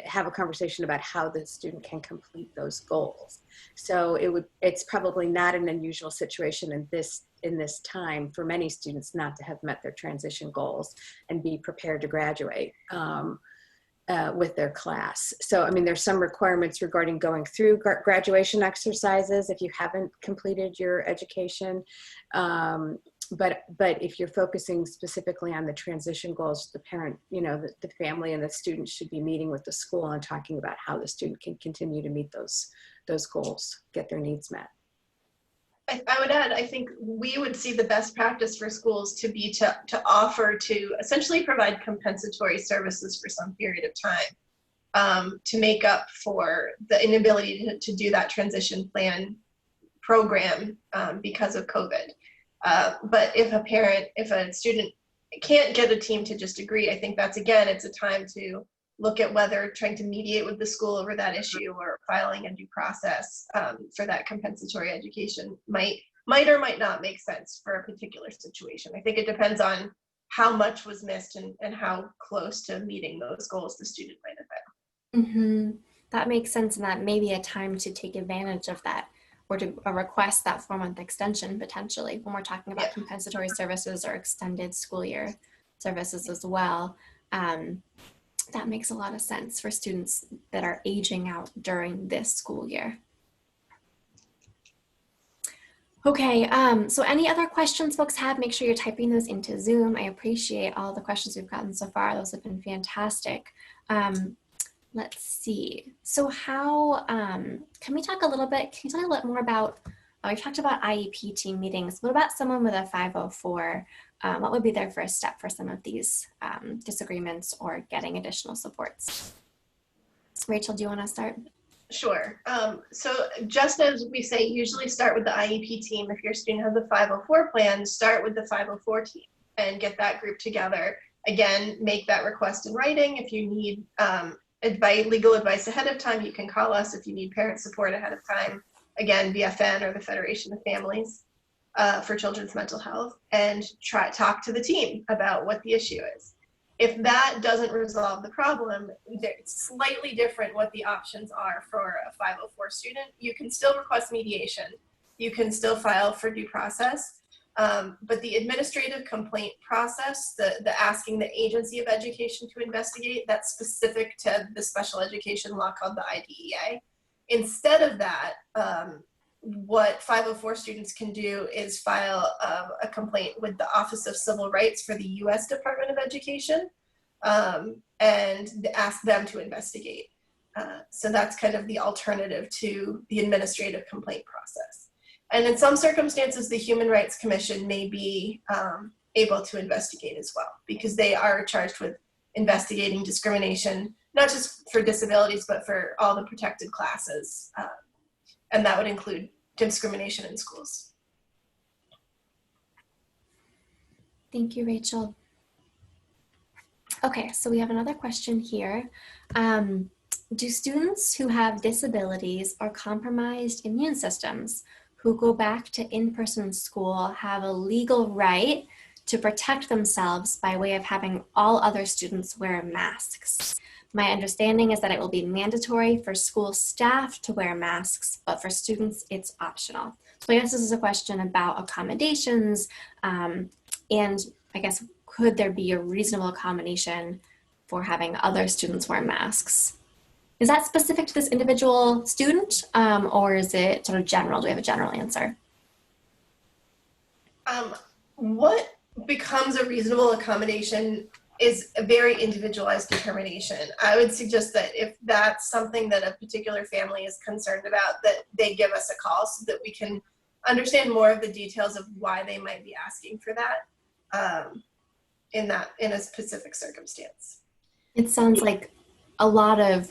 B: have a conversation about how the student can complete those goals. So it's probably not an unusual situation in this time for many students not to have met their transition goals and be prepared to graduate with their class. So, I mean, there's some requirements regarding going through graduation exercises if you haven't completed your education. But if you're focusing specifically on the transition goals, the parent, the family and the student should be meeting with the school and talking about how the student can continue to meet those goals, get their needs met.
C: I would add, I think we would see the best practice for schools to be to offer to essentially provide compensatory services for some period of time to make up for the inability to do that transition plan program because of COVID. But if a student can't get a team to just agree, I think that's, again, it's a time to look at whether trying to mediate with the school over that issue or filing a due process for that compensatory education might or might not make sense for a particular situation. I think it depends on how much was missed and how close to meeting those goals the student might have been.
A: Mm-hmm. That makes sense, and that may be a time to take advantage of that or to request that 4-month extension potentially when we're talking about compensatory services or extended school year services as well. That makes a lot of sense for students that are aging out during this school year. Okay, so any other questions folks have, make sure you're typing those into Zoom. I appreciate all the questions we've gotten so far. Those have been fantastic. Let's see. So how, can you talk a little more about, we've talked about IEP team meetings. What about someone with a 504? What would be their first step for some of these disagreements or getting additional supports? Rachel, do you want to start?
C: Sure. So just as we say, usually start with the IEP team. If your student has a 504 plan, start with the 504 team and get that group together. Again, make that request in writing. If you need legal advice ahead of time, you can call us. If you need parent support ahead of time, again, VFN or the Federation of Families for Children's Mental Health, and talk to the team about what the issue is. If that doesn't resolve the problem, it's slightly different what the options are for a 504 student. You can still request mediation. You can still file for due process. But the administrative complaint process, the asking the agency of education to investigate, that's specific to the special education law called the IDEA. instead of that, what 504 students can do is file a complaint with the Office of Civil Rights for the U.S. Department of Education, and ask them to investigate. So that's kind of the alternative to the administrative complaint process. And in some circumstances, the Human Rights Commission may be able to investigate as well, because they are charged with investigating discrimination, not just for disabilities, but for all the protected classes. And that would include discrimination in schools.
A: Thank you, Rachel. Okay, so we have another question here. Do students who have disabilities or compromised immune systems who go back to in-person school have a legal right to protect themselves by way of having all other students wear masks? My understanding is that it will be mandatory for school staff to wear masks, but for students, it's optional. So I guess this is a question about accommodations, and I guess, could there be a reasonable accommodation for having other students wear masks? Is that specific to this individual student, or is it sort of general? Do we have a general answer?
C: What becomes a reasonable accommodation is a very individualized determination. I would suggest that if that's something that a particular family is concerned about, that they give us a call so that we can understand more of the details of why they might be asking for that in a specific circumstance.
A: It sounds like a lot of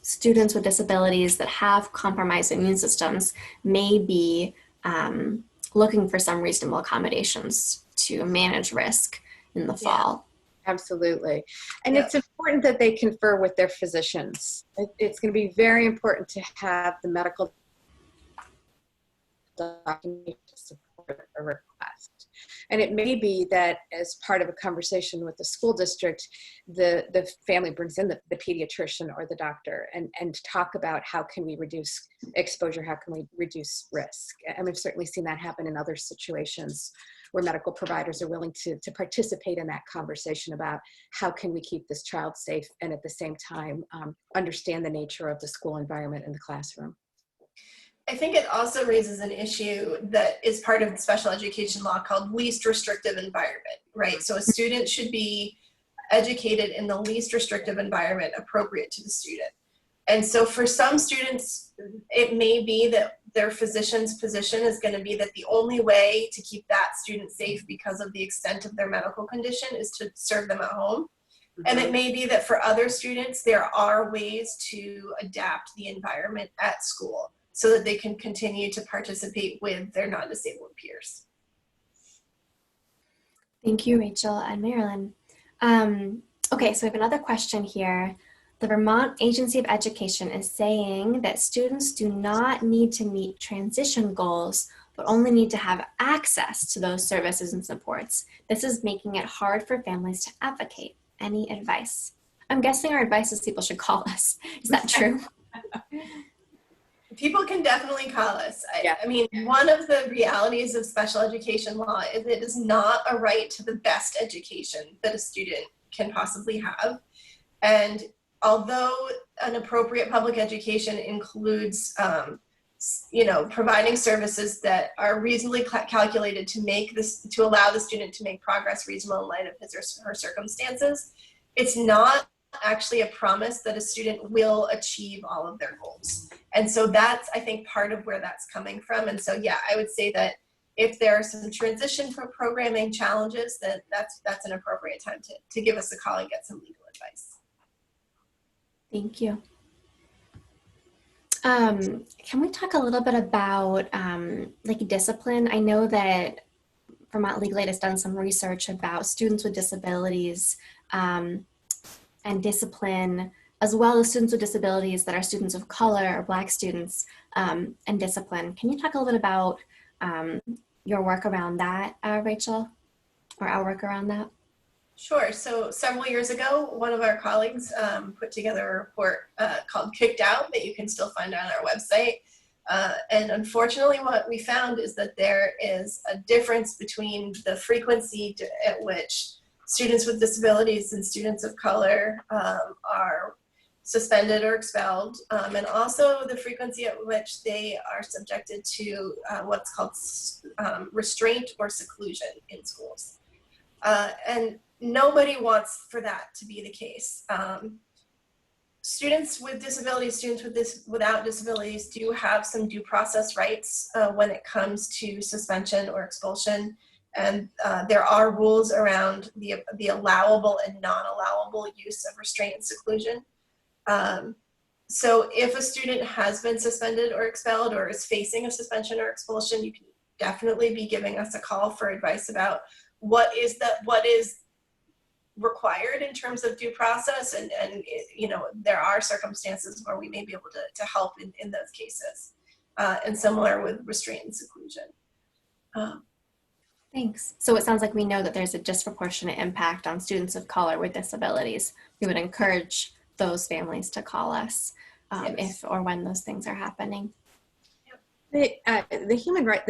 A: students with disabilities that have compromised immune systems may be looking for some reasonable accommodations to manage risk in the fall.
B: Absolutely. And it's important that they confer with their physicians. It's going to be very important to have the medical documentation to support a request. And it may be that as part of a conversation with the school district, the family brings in the pediatrician or the doctor and talk about how can we reduce exposure, how can we reduce risk. And we've certainly seen that happen in other situations where medical providers are willing to participate in that conversation about how can we keep this child safe and at the same time understand the nature of the school environment and the classroom.
C: I think it also raises an issue that is part of the special education law called least restrictive environment, right? So a student should be educated in the least restrictive environment appropriate to the student. And so for some students, it may be that their physician's position is going to be that the only way to keep that student safe because of the extent of their medical condition is to serve them at home. Mm-hmm. And it may be that for other students, there are ways to adapt the environment at school so that they can continue to participate with their non-disabled peers.
A: Thank you, Rachel and Marilyn. Okay, so we have another question here. The Vermont Agency of Education is saying that students do not need to meet transition goals, but only need to have access to those services and supports. This is making it hard for families to advocate. Any advice? I'm guessing our advice is people should call us. Is that true?
C: People can definitely call us. I mean, one of the realities of special education law is it is not a right to the best education that a student can possibly have. And although an appropriate public education includes, providing services that are reasonably calculated to allow the student to make progress reasonable in light of his or her circumstances, it's not actually a promise that a student will achieve all of their goals. And so that's, I think, part of where that's coming from. And so, yeah, I would say that if there are some transition from programming challenges, then that's an appropriate time to give us a call and get some legal advice.
A: Thank you. Can we talk a little bit about like discipline? I know that Vermont Legal Aid has done some research about students with disabilities and discipline, as well as students with disabilities that are students of color or Black students and discipline. Can you talk a little bit about your work around that, Rachel, or our work around that?
C: Sure. So several years ago, one of our colleagues put together a report called Kicked Out that you can still find on our website. And unfortunately, what we found is that there is a difference between the frequency at which students with disabilities and students of color are suspended or expelled, and also the frequency at which they are subjected to what's called restraint or seclusion in schools. And nobody wants for that to be the case. Students with disabilities, without disabilities do have some due process rights when it comes to suspension or expulsion. And there are rules around the allowable and non-allowable use of restraint and seclusion. So if a student has been suspended or expelled or is facing a suspension or expulsion, you can definitely be giving us a call for advice about what is required in terms of due process, and you know, there are circumstances where we may be able to help in those cases, and similar with restraint and seclusion.
A: Thanks. So it sounds like we know that there's a disproportionate impact on students of color with disabilities. We would encourage those families to call us
C: Yes.
A: if or when those things are happening.
B: The Human Rights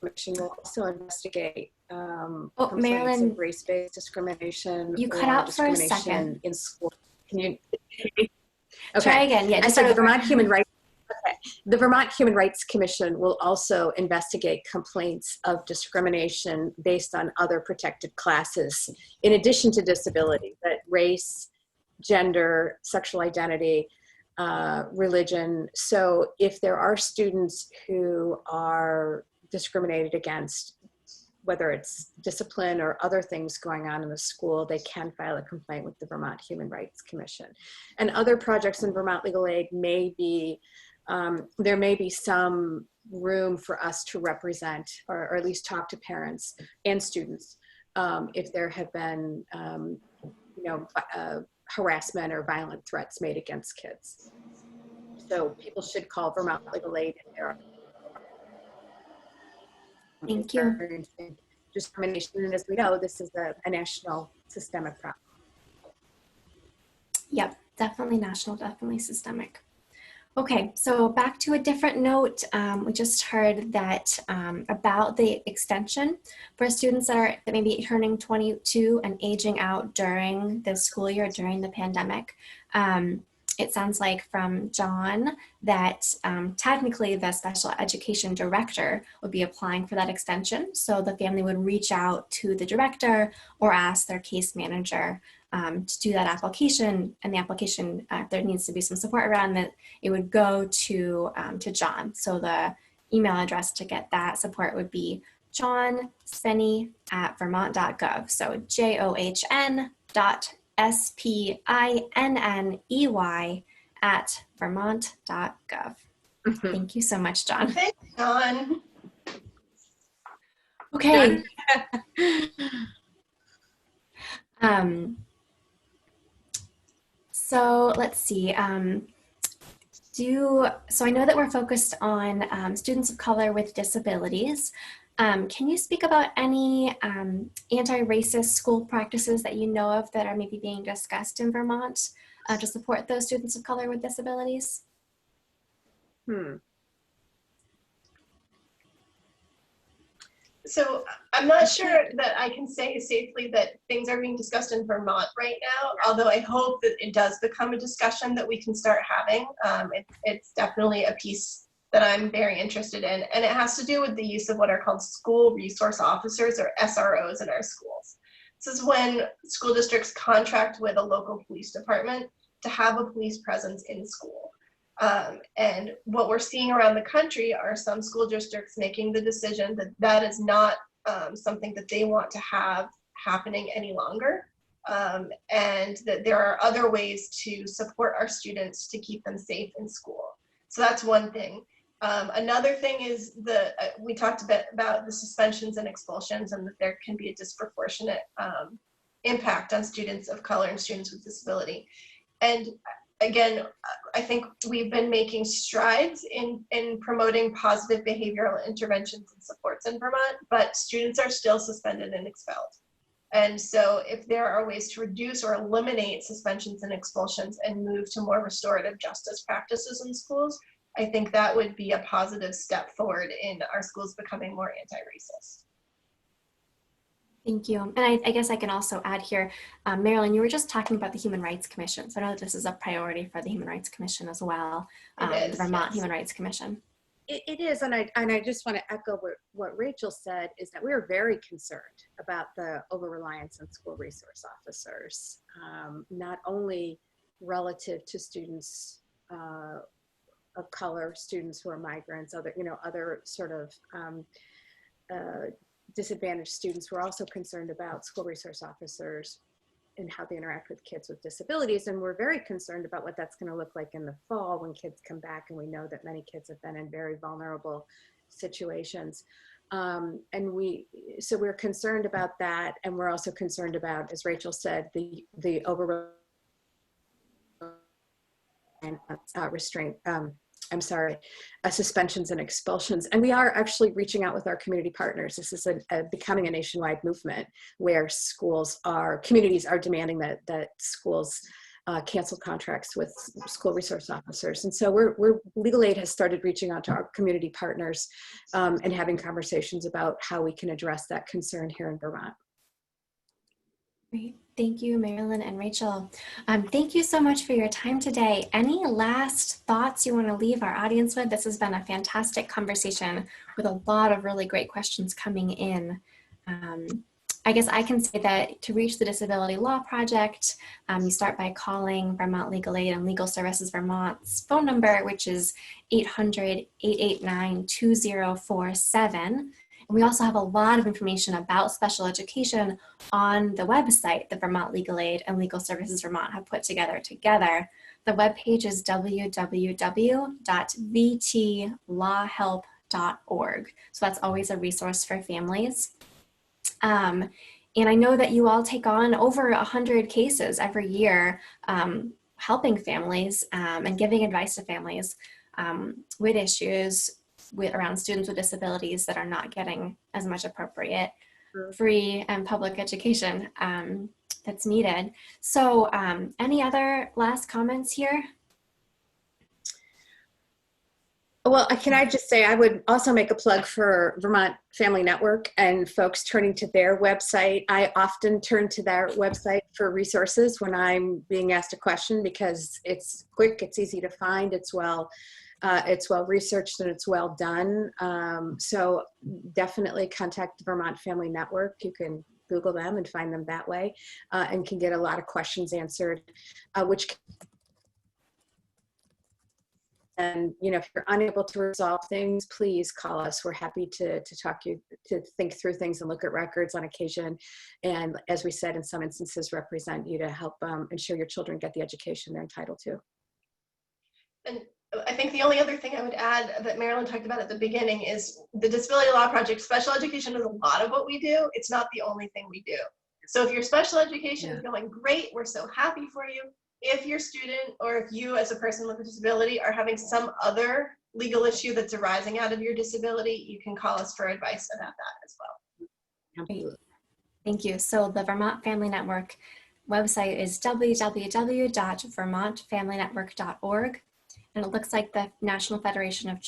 B: Commission will also investigate
A: Marilyn,
B: of race-based discrimination.
A: you cut out for a second.
B: In school. Can you?
A: Okay. Try again. Yeah.
B: Just the Vermont Human Rights. Okay. The Vermont Human Rights Commission will also investigate complaints of discrimination based on other protected classes, in addition to disability, but race, gender, sexual identity, religion. So if there are students who are discriminated against, whether it's discipline or other things going on in the school, they can file a complaint with the Vermont Human Rights Commission. And other projects in Vermont Legal Aid may be, there may be some room for us to represent or at least talk to parents and students if there have been, you know, harassment or violent threats made against kids. So people should call Vermont Legal Aid if there are.
A: Thank you.
B: Discrimination, and as we know, this is a national systemic problem.
A: Yep, definitely national, definitely systemic. Okay, so back to a different note, we just heard that about the extension for students that may be turning 22 and aging out during the school year, during the pandemic. It sounds like from John that technically the special education director would be applying for that extension. So the family would reach out to the director or ask their case manager to do that application. And the application, there needs to be some support around that, it would go to John. So the email address to get that support would be johnspenney@vermont.gov. So john.spenney@vermont.gov. Thank you so much, John.
C: Thanks, John.
A: Okay. So let's see. So I know that we're focused on students of color with disabilities. Can you speak about any anti-racist school practices that you know of that are maybe being discussed in Vermont to support those students of color with disabilities?
C: So I'm not sure that I can say safely that things are being discussed in Vermont right now, although I hope that it does become a discussion that we can start having. It's definitely a piece that I'm very interested in, and it has to do with the use of what are called school resource officers, or SROs, in our schools. This is when school districts contract with a local police department to have a police presence in school. And what we're seeing around the country are some school districts making the decision that that is not something that they want to have happening any longer, and that there are other ways to support our students to keep them safe in school. So that's one thing. Another thing is we talked a bit about the suspensions and expulsions, and that there can be a disproportionate impact on students of color and students with disability. And again, I think we've been making strides in promoting positive behavioral interventions and supports in Vermont, but students are still suspended and expelled. And so if there are ways to reduce or eliminate suspensions and expulsions and move to more restorative justice practices in schools, I think that would be a positive step forward in our schools becoming more anti-racist.
A: Thank you. And I guess I can also add here, Marilyn, you were just talking about the Human Rights Commission. So I know that this is a priority for the Human Rights Commission as well,
C: It
A: the
C: is,
A: Vermont
C: yes.
A: Human Rights Commission.
B: It is, and I just want to echo what Rachel said, is that we are very concerned about the over-reliance on school resource officers, not only relative to students of color, students who are migrants, other sort of disadvantaged students. We're also concerned about school resource officers and how they interact with kids with disabilities. And we're very concerned about what that's going to look like in the fall when kids come back. And we know that many kids have been in very vulnerable situations. So we're concerned about that. And we're also concerned about, as Rachel said, the over restraint, suspensions and expulsions. And we are actually reaching out with our community partners. This is becoming a nationwide movement where communities are demanding that schools cancel contracts with school resource officers. And so Legal Aid has started reaching out to our community partners and having conversations about how we can address that concern here in Vermont.
A: Great. Thank you, Marilyn and Rachel. Thank you so much for your time today. Any last thoughts you want to leave our audience with? This has been a fantastic conversation with a lot of really great questions coming in. I guess I can say that to reach the Disability Law Project, you start by calling Vermont Legal Aid and Legal Services Vermont's phone number, which is 800-889-2047. And we also have a lot of information about special education on the website that Vermont Legal Aid and Legal Services Vermont have put together. The webpage is www.vtlawhelp.org. So that's always a resource for families. And I know that you all take on over 100 cases every year, helping families and giving advice to families with issues around students with disabilities that are not getting as much appropriate free and public education that's needed. So any other last comments here?
B: Well, can I just say, I would also make a plug for Vermont Family Network and folks turning to their website. I often turn to their website for resources when I'm being asked a question because it's quick, it's easy to find, it's well researched, and it's well done. So definitely contact the Vermont Family Network. You can Google them and find them that way, and can get a lot of questions answered, and if you're unable to resolve things, please call us. We're happy to think through things and look at records on occasion. And as we said, in some instances, represent you to help ensure your children get the education they're entitled to.
C: And I think the only other thing I would add that Marilyn talked about at the beginning is the Disability Law Project. Special education is a lot of what we do. It's not the only thing we do. So if your special education is going great, we're so happy for you. If your student or if you as a person with a disability are having some other legal issue that's arising out of your disability, you can call us for advice about that as well.
A: Great. Thank you. So the Vermont Family Network website is www.vermontfamilynetwork.org. And it looks like the National Federation of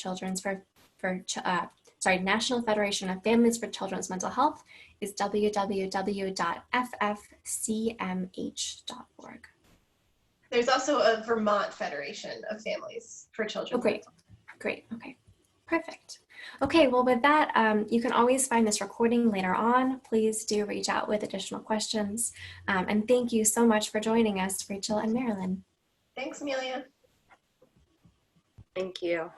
A: National Federation of Families for Children's Mental Health is www.ffcmh.org.
C: There's also a Vermont Federation of Families for Children.
A: Oh, great. Great. Okay. Perfect. Okay. Well, with that, you can always find this recording later on. Please do reach out with additional questions. And thank you so much for joining us, Rachel and Marilyn.
C: Thanks, Amelia.
B: Thank you.